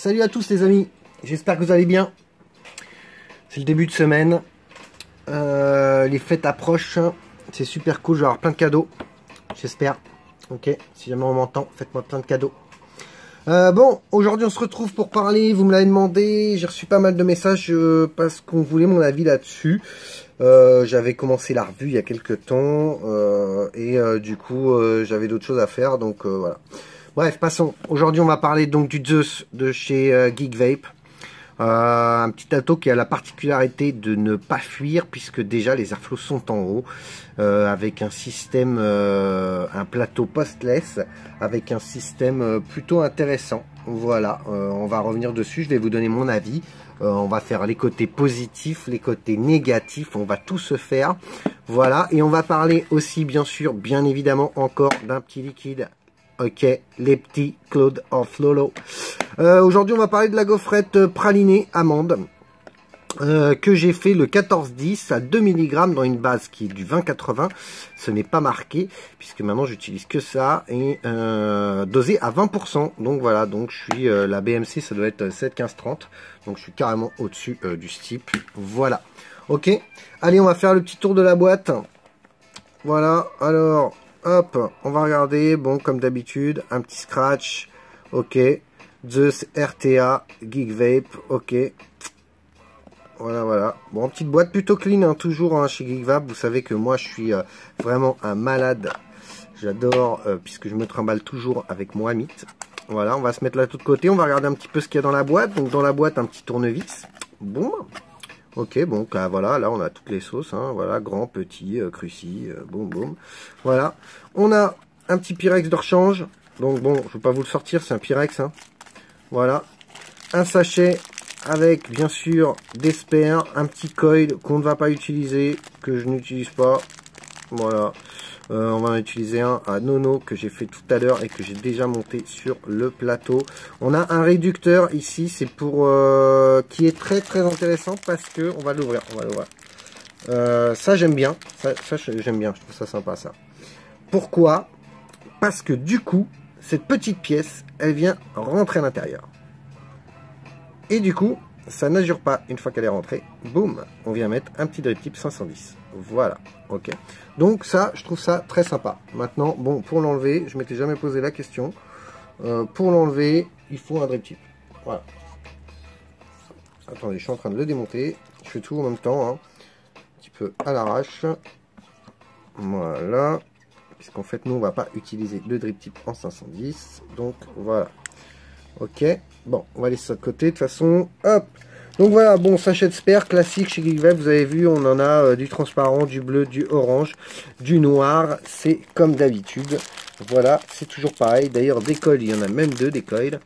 Salut à tous les amis, j'espère que vous allez bien. C'est le début de semaine, les fêtes approchent, c'est super cool, je vais avoir plein de cadeaux, j'espère. Ok, si jamais on m'entend, faites-moi plein de cadeaux. Bon, aujourd'hui on se retrouve pour parler, vous me l'avez demandé, j'ai reçu pas mal de messages parce qu'on voulait mon avis là-dessus. J'avais commencé la revue il y a quelques temps et du coup j'avais d'autres choses à faire, donc voilà. Bref, passons. Aujourd'hui on va parler donc du Zeus de chez Geek Vape. Un petit ato qui a la particularité de ne pas fuir puisque déjà les airflows sont en haut avec un système, un plateau postless avec un système plutôt intéressant. Voilà, on va revenir dessus, je vais vous donner mon avis. On va faire les côtés positifs, les côtés négatifs, on va tout se faire. Voilà, et on va parler aussi bien sûr, bien évidemment encore d'un petit liquide. Ok, les petits Cloud of Lolo. Aujourd'hui, on va parler de la gaufrette pralinée amande que j'ai fait le 14-10 à 2 mg dans une base qui est du 20-80. Ce n'est pas marqué puisque maintenant j'utilise que ça et dosé à 20%. Donc voilà, donc je suis la BMC, ça doit être 7-15-30. Donc je suis carrément au-dessus du steep. Voilà. Ok, allez, on va faire le petit tour de la boîte. Voilà, alors... Hop, on va regarder, bon, comme d'habitude, un petit scratch, ok, Zeus RTA, Geek Vape, ok, voilà, bon, petite boîte plutôt clean, hein, toujours hein, chez Geek Vape, vous savez que moi je suis vraiment un malade, j'adore, puisque je me trimballe toujours avec mon Amit, voilà, on va se mettre là tout de côté, on va regarder un petit peu ce qu'il y a dans la boîte, donc dans la boîte un petit tournevis, bon. Ok, bon, voilà, là on a toutes les sauces, hein, voilà, grand, petit, cruci, boum, boum. Voilà, on a un petit Pyrex de rechange, donc bon, je ne vais pas vous le sortir, c'est un Pyrex, hein. Voilà, un sachet avec, bien sûr, des spares, un petit coil qu'on ne va pas utiliser, que je n'utilise pas, voilà. On va en utiliser un à Nono que j'ai fait tout à l'heure et que j'ai déjà monté sur le plateau. On a un réducteur ici, c'est pour qui est très intéressant parce que on va l'ouvrir, ça j'aime bien, ça j'aime bien, je trouve ça sympa ça. Pourquoi? Parce que du coup, cette petite pièce, elle vient rentrer à l'intérieur. Et du coup, ça n'assure pas une fois qu'elle est rentrée. Boum, on vient mettre un petit drip tip 510. Voilà, ok. Donc ça, je trouve ça très sympa. Maintenant, bon, pour l'enlever, je m'étais jamais posé la question. Pour l'enlever, il faut un drip tip. Voilà. Attendez, je suis en train de le démonter. Je fais tout en même temps, hein. Un petit peu à l'arrache. Voilà. Puisqu'en fait, nous, on va pas utiliser le drip tip en 510. Donc, voilà. Ok. Bon, on va laisser ça de côté. De toute façon, hop. Donc voilà, bon, sachet de spare classique chez Geek Vape, vous avez vu, on en a du transparent, du bleu, du orange, du noir, c'est comme d'habitude. Voilà, c'est toujours pareil. D'ailleurs, des coils, il y en a même deux, des coils.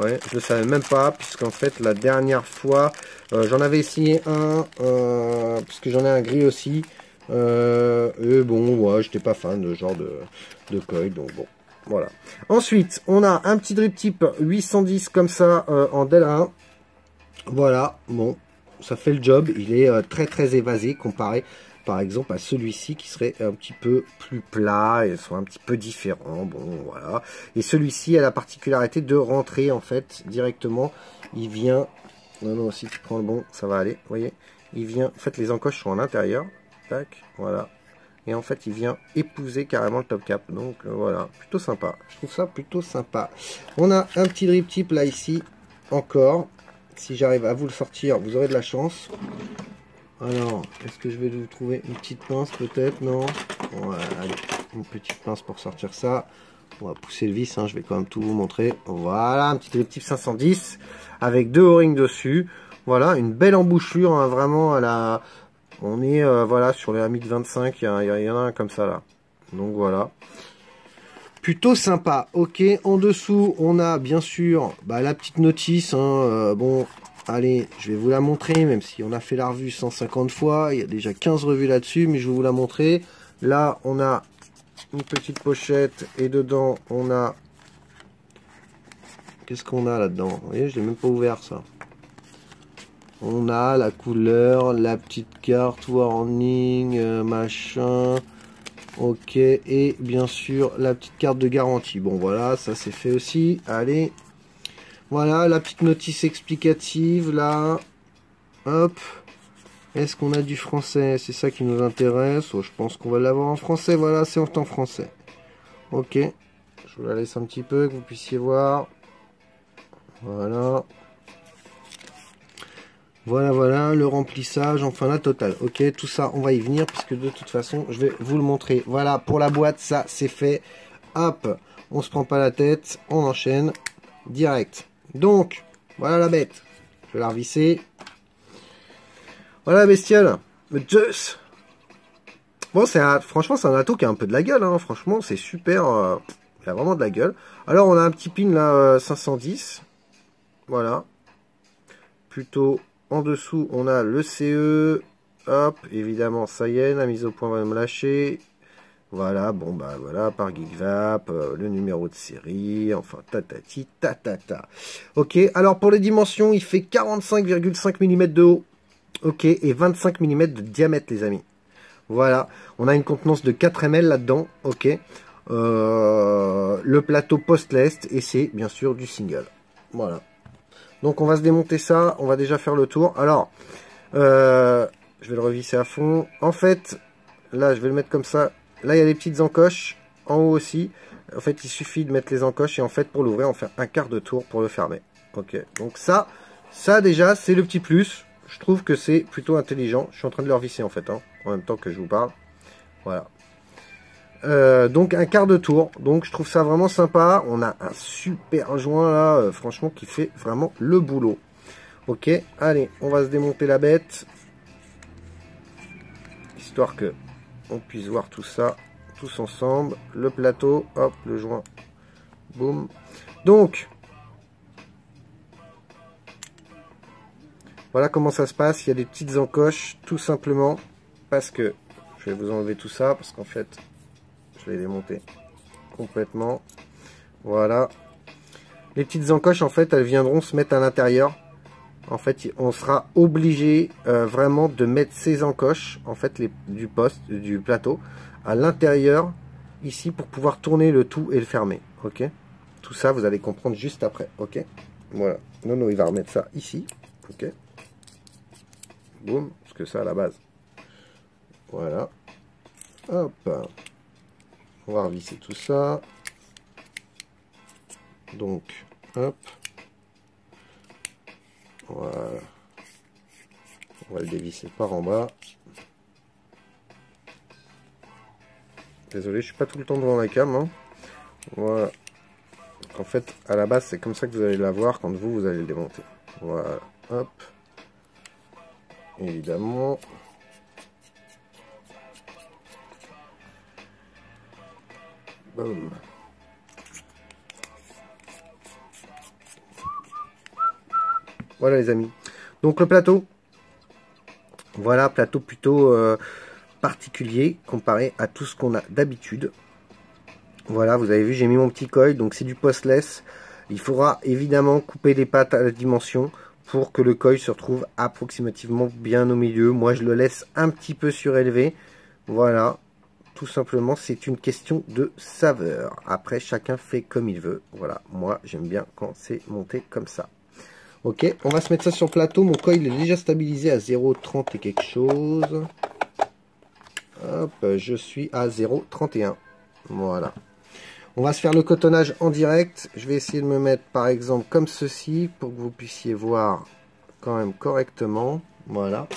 Ouais, je ne savais même pas, puisqu'en fait, la dernière fois, j'en avais essayé un, puisque j'en ai un gris aussi. Et bon, ouais, j'étais pas fan de ce genre de coil, donc bon, voilà. Ensuite, on a un petit drip tip 810 comme ça, en Delrin. Voilà, bon, ça fait le job, il est très évasé comparé par exemple à celui-ci qui serait un petit peu plus plat et soit un petit peu différent, bon voilà. Et celui-ci a la particularité de rentrer en fait directement, il vient, non, si tu prends le bon, ça va aller, vous voyez, il vient, en fait les encoches sont à l'intérieur, tac, voilà. Et en fait il vient épouser carrément le top cap, donc voilà, plutôt sympa, je trouve ça plutôt sympa. On a un petit drip tip là ici, encore. Si j'arrive à vous le sortir, vous aurez de la chance. Alors, est-ce que je vais vous trouver une petite pince peut-être? Non. Voilà, allez, une petite pince pour sortir ça. On va pousser le vis, hein, je vais quand même tout vous montrer. Voilà, un petit drip tip 510 avec deux O-rings dessus. Voilà, une belle embouchure, hein, vraiment à la... On est voilà, sur les Amit 25, il y en a un comme ça là. Donc voilà. Plutôt sympa. Ok, en dessous, on a bien sûr la petite notice. Hein, bon, allez, je vais vous la montrer, même si on a fait la revue 150 fois. Il y a déjà 15 revues là-dessus, mais je vais vous la montrer. Là, on a une petite pochette et dedans, on a... Qu'est-ce qu'on a là-dedans? Vous voyez, je l'ai même pas ouvert ça. On a la couleur, la petite carte, warning, machin... Ok, et bien sûr la petite carte de garantie. Bon voilà, ça c'est fait aussi. Allez, Voilà, la petite notice explicative, là. Hop. Est-ce qu'on a du français? C'est ça qui nous intéresse. Oh, je pense qu'on va l'avoir en français. Voilà, c'est en français. Ok. Je vous la laisse un petit peu, que vous puissiez voir. Voilà. Voilà, le remplissage, enfin la totale. Ok, tout ça, on va y venir, puisque de toute façon, je vais vous le montrer. Voilà, pour la boîte, ça, c'est fait. Hop, on se prend pas la tête, on enchaîne direct. Donc, voilà la bête. Je vais la revisser. Voilà la bestiole. Le Zeus. Bon, franchement, c'est un atout qui a un peu de la gueule. Hein. Franchement, c'est super. Il a vraiment de la gueule. Alors, on a un petit pin là, 510. Voilà. Plutôt en dessous, on a le CE. Hop, évidemment, ça y est, la mise au point va me lâcher. Voilà, bon, bah voilà, par GeekVap, le numéro de série, enfin, tatati, tatata. Ok, alors pour les dimensions, il fait 45,5 mm de haut. Ok, et 25 mm de diamètre, les amis. Voilà, on a une contenance de 4 ml là-dedans. Ok, le plateau post-lest, et c'est bien sûr du single. Voilà. Donc on va se démonter ça, on va déjà faire le tour. Alors, je vais le revisser à fond. En fait, là je vais le mettre comme ça. Là il y a des petites encoches, en haut aussi. En fait il suffit de mettre les encoches et en fait pour l'ouvrir on fait un quart de tour pour le fermer. Ok, donc ça déjà c'est le petit plus. Je trouve que c'est plutôt intelligent. Je suis en train de le revisser en fait, hein, en même temps que je vous parle. Voilà. Donc un quart de tour, donc je trouve ça vraiment sympa. On a un super joint là, franchement qui fait vraiment le boulot. Ok, allez, on va se démonter la bête, histoire que on puisse voir tout ça tous ensemble. Le plateau, hop, le joint, boum. Donc voilà comment ça se passe. Il y a des petites encoches, tout simplement parce que je vais vous enlever tout ça parce qu'en fait je vais démonter complètement. Voilà, les petites encoches en fait elles viendront se mettre à l'intérieur. En fait on sera obligé vraiment de mettre ces encoches en fait du plateau à l'intérieur ici pour pouvoir tourner le tout et le fermer. Ok, tout ça vous allez comprendre juste après. Ok, voilà, Nono il va remettre ça ici. Ok, boum, parce que ça à la base, voilà, hop, on va revisser tout ça. Donc, hop, voilà, on va le dévisser par en bas. Désolé, je suis pas tout le temps devant la cam. Hein. Voilà. En fait, à la base, c'est comme ça que vous allez la voir quand vous allez le démonter. Voilà, hop, évidemment. Boum. Voilà les amis. Donc le plateau. Voilà, plateau plutôt particulier comparé à tout ce qu'on a d'habitude. Voilà, vous avez vu, j'ai mis mon petit coil, donc c'est du postless. Il faudra évidemment couper les pattes à la dimension pour que le coil se retrouve approximativement bien au milieu. Moi, je le laisse un petit peu surélevé. Voilà, tout simplement, c'est une question de saveur. Après, chacun fait comme il veut. Voilà, moi, j'aime bien quand c'est monté comme ça. Ok, on va se mettre ça sur le plateau. Mon coil est déjà stabilisé à 0,30 et quelque chose. Hop, je suis à 0,31. Voilà. On va se faire le cotonnage en direct. Je vais essayer de me mettre par exemple comme ceci pour que vous puissiez voir quand même correctement. Voilà.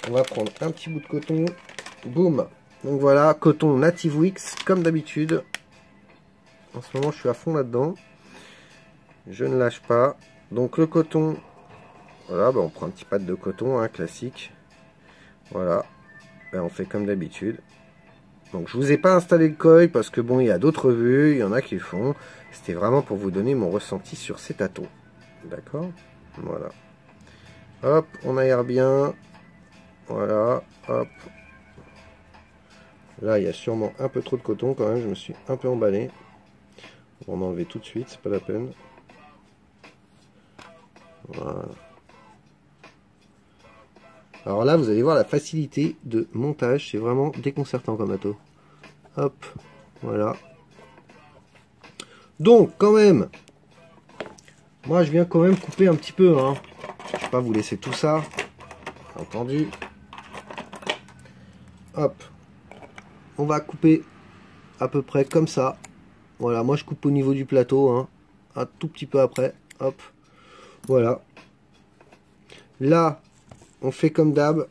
On va prendre un petit bout de coton. Boum. Donc voilà, coton Native Wix comme d'habitude. En ce moment, je suis à fond là-dedans. Je ne lâche pas. Donc le coton, voilà, bah on prend un petit pad de coton, hein, classique. Voilà. Ben, on fait comme d'habitude. Donc je vous ai pas installé le coil parce que bon, il y a d'autres vues, il y en a qui le font. C'était vraiment pour vous donner mon ressenti sur cet atout. D'accord? Voilà. Hop, on aère bien. Voilà, hop. Là, il y a sûrement un peu trop de coton quand même, je me suis un peu emballé. On va en enlever tout de suite, c'est pas la peine. Voilà. Alors là, vous allez voir la facilité de montage, c'est vraiment déconcertant comme atout. Hop, voilà. Donc, quand même, Moi, je viens quand même couper un petit peu, hein. Je vais pas vous laisser tout ça. Entendu. Hop. On va couper à peu près comme ça. Voilà, moi je coupe au niveau du plateau, hein. Un tout petit peu après. Hop. Voilà. Là, on fait comme d'hab.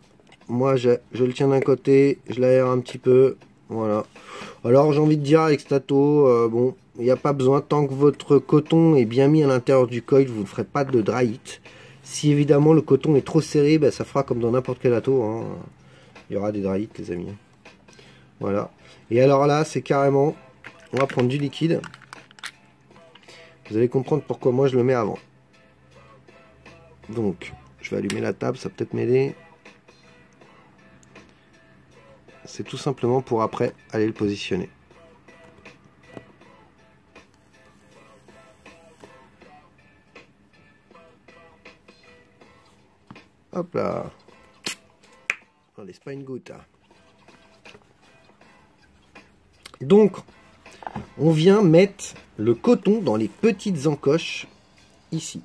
Moi, je le tiens d'un côté, je l'aère un petit peu. Voilà. Alors, j'ai envie de dire avec Stato, bon, il n'y a pas besoin. Tant que votre coton est bien mis à l'intérieur du coil, vous ne ferez pas de dry hit. Si évidemment le coton est trop serré, ben, ça fera comme dans n'importe quel ato, hein. Il y aura des dry hits, les amis. Voilà. Et alors là, c'est carrément, on va prendre du liquide. Vous allez comprendre pourquoi moi je le mets avant. Donc, je vais allumer la table, ça peut peut-être m'aider. C'est tout simplement pour après aller le positionner. Hop là. Allez, c'est pas une goutte. Hein. Donc, on vient mettre le coton dans les petites encoches ici.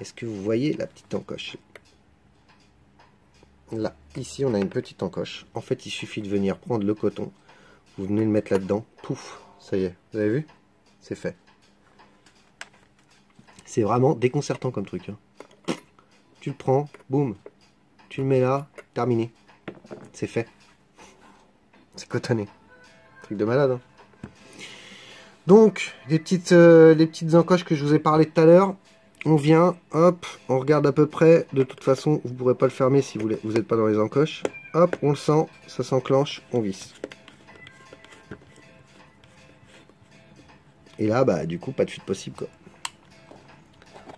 Est-ce que vous voyez la petite encoche? Là, ici, on a une petite encoche. En fait, il suffit de venir prendre le coton. Vous venez le mettre là-dedans. Pouf, ça y est. Vous avez vu? C'est fait. C'est vraiment déconcertant comme truc. Hein. Tu le prends, boum. Tu le mets là, terminé. C'est fait. C'est cotonné. Truc de malade. Hein. Donc, les petites encoches que je vous ai parlé tout à l'heure. On vient, hop, on regarde à peu près. De toute façon, vous ne pourrez pas le fermer si vous n'êtes pas dans les encoches. Hop, on le sent, ça s'enclenche, on visse. Et là, bah, du coup, pas de fuite possible, quoi.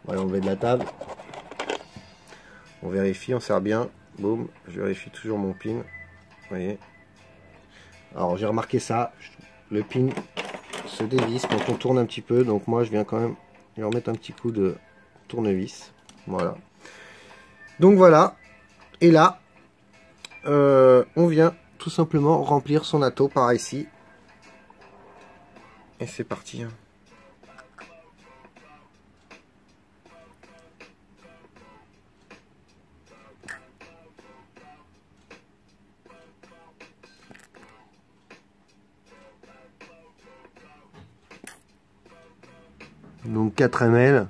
On va l'enlever de la table. On vérifie, on serre bien. Boum, je vérifie toujours mon pin. Vous voyez. Alors, j'ai remarqué ça. Le pin se dévisse quand on tourne un petit peu. Donc, moi, je viens quand même lui remettre un petit coup de tournevis. Voilà. Donc voilà. Et là, on vient tout simplement remplir son ato par ici. Et c'est parti. Hein. Donc 4 ml.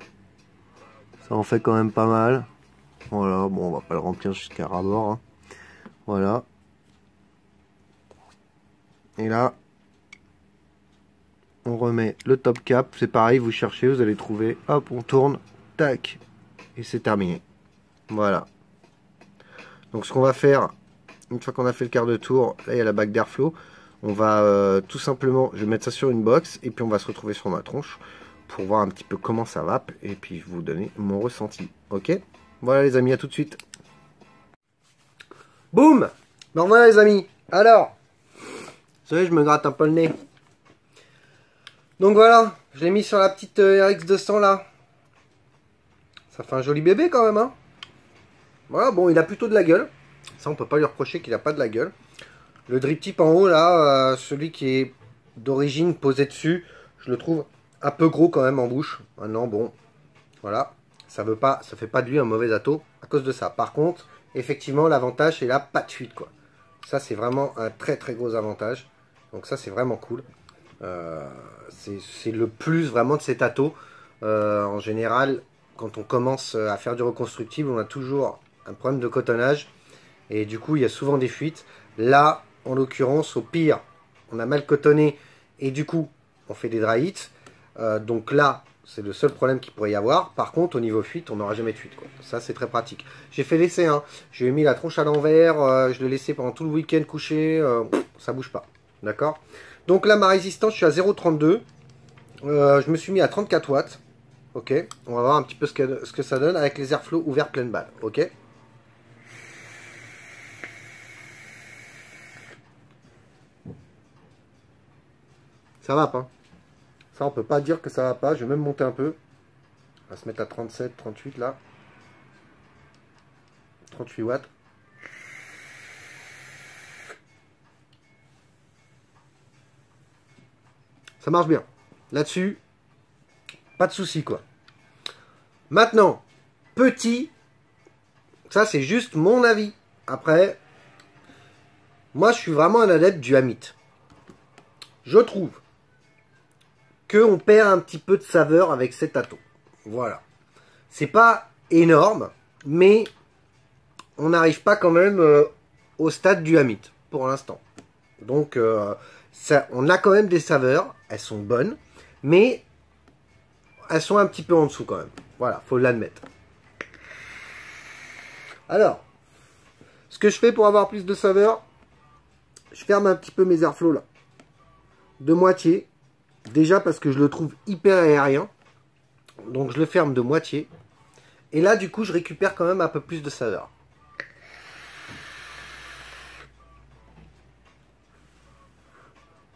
Ça en fait quand même pas mal. Voilà, bon, on va pas le remplir jusqu'à ras-bord. Hein. Voilà. Et là, on remet le top cap. C'est pareil, vous cherchez, vous allez trouver. Hop, on tourne. Tac. Et c'est terminé. Voilà. Donc ce qu'on va faire, une fois qu'on a fait le quart de tour, là il y a la bague d'airflow. On va tout simplement, je vais mettre ça sur une box. Et puis on va se retrouver sur ma tronche. Pour voir un petit peu comment ça va. Et puis vous donner mon ressenti. Ok? Voilà les amis, à tout de suite. Boum! Bon voilà les amis. Alors, vous savez, je me gratte un peu le nez. Donc voilà, je l'ai mis sur la petite RX200 là. Ça fait un joli bébé quand même. Hein. Voilà, bon, il a plutôt de la gueule. Ça, on peut pas lui reprocher qu'il a pas de la gueule. Le drip tip en haut là, celui qui est d'origine posé dessus, je le trouve un peu gros quand même en bouche. Maintenant, bon, voilà. Ça fait pas de lui un mauvais ato à cause de ça. Par contre, effectivement, l'avantage, c'est là, pas de fuite, quoi. Ça, c'est vraiment un très très gros avantage. Donc ça, c'est vraiment cool. C'est le plus vraiment de cet ato. En général, quand on commence à faire du reconstructible, on a toujours un problème de cotonnage. Et du coup, il y a souvent des fuites. Là, en l'occurrence, au pire, on a mal cotonné. Et du coup, on fait des dry hits. Donc là, c'est le seul problème qu'il pourrait y avoir. Par contre, au niveau fuite, on n'aura jamais de fuite, quoi. Ça, c'est très pratique. J'ai fait l'essai. Hein. J'ai mis la tronche à l'envers. Je l'ai laissé pendant tout le week-end couché. Ça bouge pas. D'accord? Donc là, ma résistance, je suis à 0,32. Je me suis mis à 34 watts. Ok. On va voir un petit peu ce que ça donne avec les airflow ouverts pleine balle. Ok. Ça va pas. Ça, on peut pas dire que ça va pas. Je vais même monter un peu. On va se mettre à 37, 38 là. 38 watts. Ça marche bien. Là-dessus, pas de souci quoi. Maintenant, petit, ça c'est juste mon avis. Après, moi je suis vraiment un adepte du Hamit. Je trouve qu'on perd un petit peu de saveur avec cet atto. Voilà. C'est pas énorme, mais on n'arrive pas quand même au stade du Hamit pour l'instant. Donc, on a quand même des saveurs, elles sont bonnes, mais elles sont un petit peu en dessous quand même. Voilà, faut l'admettre. Alors, ce que je fais pour avoir plus de saveur, je ferme un petit peu mes airflows là. De moitié. Déjà parce que je le trouve hyper aérien. Donc je le ferme de moitié. Et là, du coup, je récupère quand même un peu plus de saveur.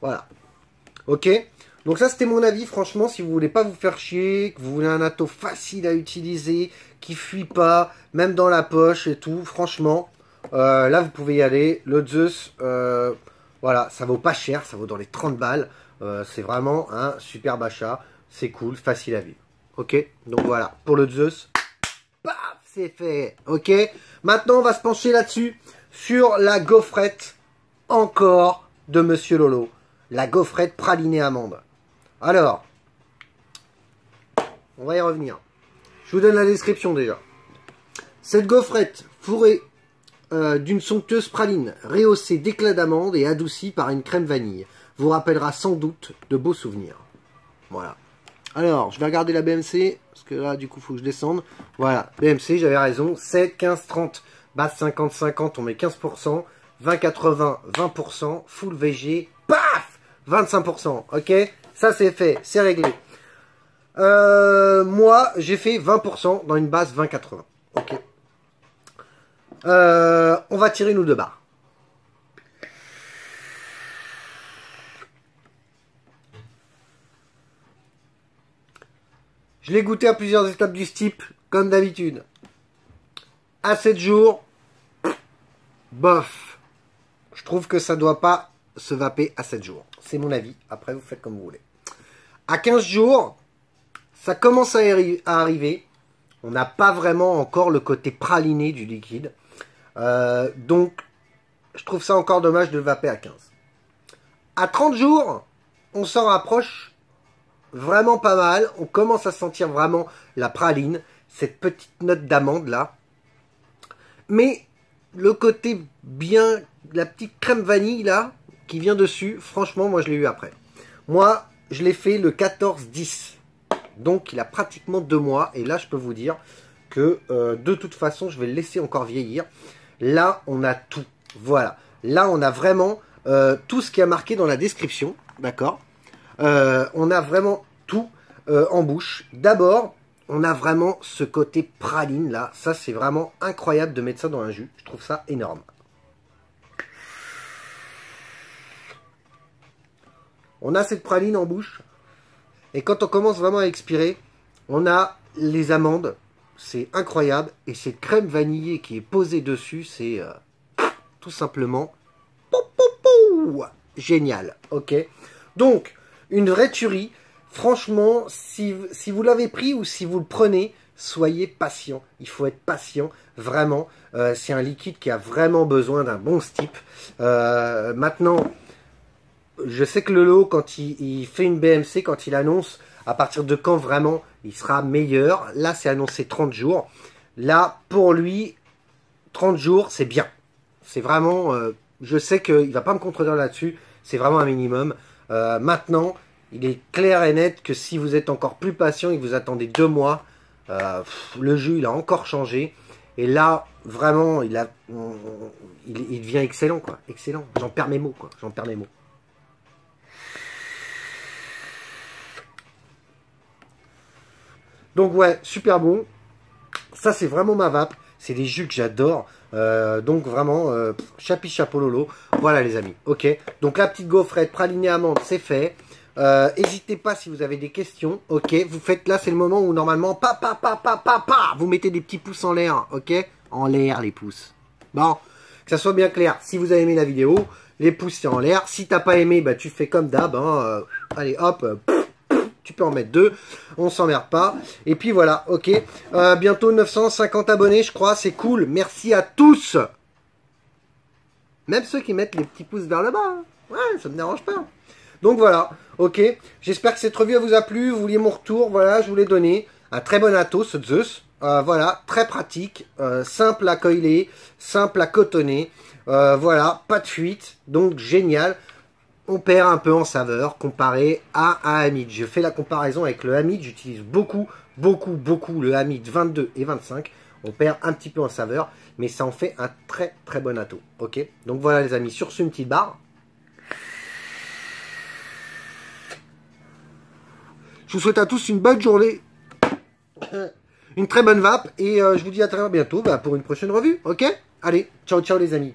Voilà. Ok. Donc ça, c'était mon avis. Franchement, si vous voulez pas vous faire chier, que vous voulez un atto facile à utiliser, qui fuit pas, même dans la poche et tout, franchement, là, vous pouvez y aller. Le Zeus, voilà, ça vaut pas cher. Ça vaut dans les 30 balles. C'est vraiment un superbe achat. C'est cool, facile à vivre. Ok. Donc voilà. Pour le Zeus, paf, c'est fait. Ok. Maintenant, on va se pencher là-dessus. Sur la gaufrette, encore, de Monsieur Lolo. La gaufrette pralinée amande. Alors, on va y revenir. Je vous donne la description déjà. Cette gaufrette fourrée d'une somptueuse praline, rehaussée d'éclats d'amande et adoucie par une crème vanille, vous rappellera sans doute de beaux souvenirs. Voilà. Alors, je vais regarder la BMC, parce que là, du coup, il faut que je descende. Voilà, BMC, j'avais raison. 7, 15, 30, base 50, 50, on met 15%. 20, 80, 20%. Full VG, paf 25%, ok. Ça c'est fait, c'est réglé. Moi, j'ai fait 20% dans une base 20-80, ok. On va tirer nous 2 barres. Je l'ai goûté à plusieurs étapes du steep, comme d'habitude. À 7 jours, bof. Je trouve que ça doit pas se vaper à 7 jours. C'est mon avis. Après, vous faites comme vous voulez. À 15 jours, ça commence à arriver. On n'a pas vraiment encore le côté praliné du liquide. Donc, je trouve ça encore dommage de le vaper à 15. À 30 jours, on s'en rapproche vraiment pas mal. On commence à sentir vraiment la praline. Cette petite note d'amande là. Mais le côté bien, la petite crème vanille là, qui vient dessus, franchement, moi je l'ai eu après. Moi, je l'ai fait le 14-10. Donc, il a pratiquement 2 mois. Et là, je peux vous dire que de toute façon, je vais le laisser encore vieillir. Là, on a tout. Voilà. Là, on a vraiment tout ce qui a marqué dans la description. D'accord. On a vraiment tout en bouche. D'abord, on a vraiment ce côté praline là. Ça, c'est vraiment incroyable de mettre ça dans un jus. Je trouve ça énorme. On a cette praline en bouche. Et quand on commence vraiment à expirer, on a les amandes. C'est incroyable. Et cette crème vanillée qui est posée dessus, c'est tout simplement génial. Ok. Donc, une vraie tuerie. Franchement, si vous l'avez pris ou si vous le prenez, soyez patient. Il faut être patient. Vraiment. C'est un liquide qui a vraiment besoin d'un bon steep. Maintenant... Je sais que Lolo, quand il fait une BMC, quand il annonce à partir de quand vraiment il sera meilleur, là c'est annoncé 30 jours. Là, pour lui, 30 jours, c'est bien. C'est vraiment, je sais qu'il ne va pas me contredire là-dessus, c'est vraiment un minimum. Maintenant, il est clair et net que si vous êtes encore plus patient et que vous attendez 2 mois, le jus il a encore changé. Et là, vraiment, il devient excellent, quoi. Excellent. J'en perds mes mots, quoi. J'en perds mes mots. Donc ouais, super bon. Ça, c'est vraiment ma vape. C'est des jus que j'adore. Donc vraiment, chapi chapeau lolo. Voilà les amis. Ok. Donc la petite gaufrette pralinée amande, c'est fait. N'hésitez pas si vous avez des questions. Ok. Vous faites là, c'est le moment où normalement, vous mettez des petits pouces en l'air. Ok. En l'air les pouces. Bon. Que ça soit bien clair. Si vous avez aimé la vidéo, les pouces c'est en l'air. Si t'as pas aimé, bah tu fais comme d'hab. Hein. Allez hop. Tu tu peux en mettre 2, on s'emmerde pas. Et puis voilà, ok. Bientôt 950 abonnés, je crois, c'est cool. Merci à tous. Même ceux qui mettent les petits pouces vers le bas. Hein. Ouais, ça me dérange pas. Donc voilà, ok. J'espère que cette revue vous a plu. Vous vouliez mon retour, voilà, je vous l'ai donné. Un très bon Atos, ce Zeus. Voilà, très pratique, simple à coiler, simple à cotonner. Voilà, pas de fuite, donc génial. On perd un peu en saveur comparé à un Hamid. Je fais la comparaison avec le Hamid. J'utilise beaucoup le Hamid 22 et 25. On perd un petit peu en saveur, mais ça en fait un très très bon Atos. Ok, donc voilà les amis, sur ce, une petite barre. Je vous souhaite à tous une bonne journée, une très bonne vape, et je vous dis à très bientôt pour une prochaine revue. Ok, allez, ciao ciao les amis.